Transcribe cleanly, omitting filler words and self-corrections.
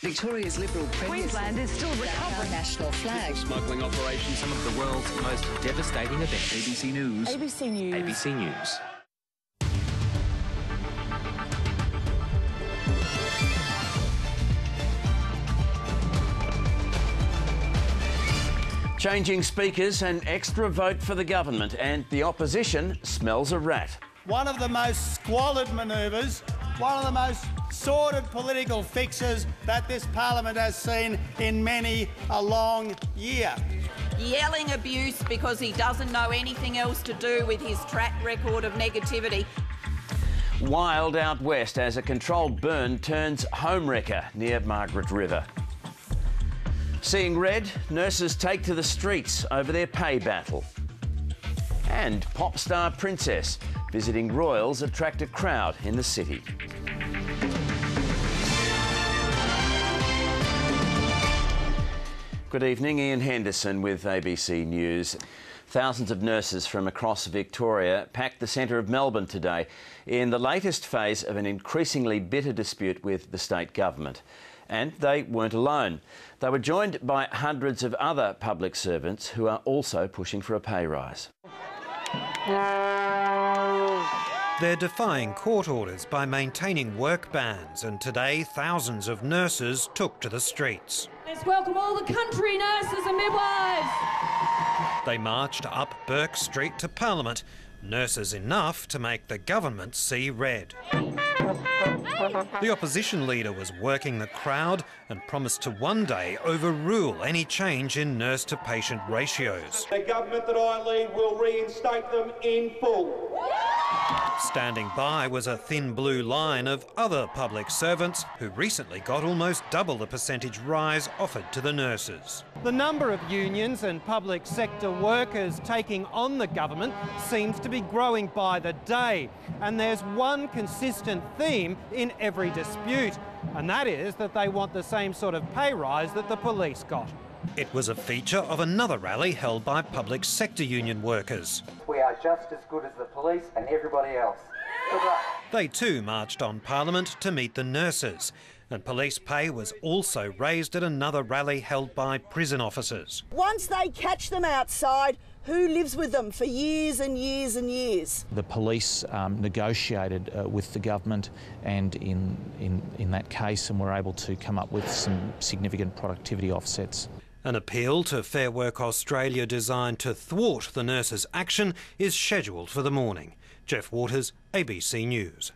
Victoria's Liberal Premier... Queensland is still recovering national flag. Smuggling operations, some of the world's most devastating events. ABC News. ABC News. ABC News. Changing speakers, an extra vote for the government, and the opposition smells a rat. One of the most squalid manoeuvres, one of the most sordid political fixes that this parliament has seen in many a long year. Yelling abuse because he doesn't know anything else to do with his track record of negativity. Wild out west as a controlled burn turns homewrecker near Margaret River. Seeing red, nurses take to the streets over their pay battle. And pop star Princess visiting royals attract a crowd in the city. Good evening, Ian Henderson with ABC News. Thousands of nurses from across Victoria packed the centre of Melbourne today in the latest phase of an increasingly bitter dispute with the state government. And they weren't alone. They were joined by hundreds of other public servants who are also pushing for a pay rise. They're defying court orders by maintaining work bans, and today thousands of nurses took to the streets. Let's welcome all the country nurses and midwives. They marched up Burke Street to Parliament, nurses enough to make the government see red. The opposition leader was working the crowd and promised to one day overrule any change in nurse-to-patient ratios. The government that I lead will reinstate them in full. Standing by was a thin blue line of other public servants who recently got almost double the percentage rise offered to the nurses. The number of unions and public sector workers taking on the government seems to be growing by the day, and there's one consistent theme in every dispute, and that is that they want the same sort of pay rise that the police got. It was a feature of another rally held by public sector union workers. We are just as good as the police and everybody else. Good luck. They too marched on Parliament to meet the nurses, and police pay was also raised at another rally held by prison officers. Once they catch them outside, who lives with them for years and years and years? The police negotiated with the government and in that case and were able to come up with some significant productivity offsets. An appeal to Fair Work Australia designed to thwart the nurses' action is scheduled for the morning. Jeff Waters, ABC News.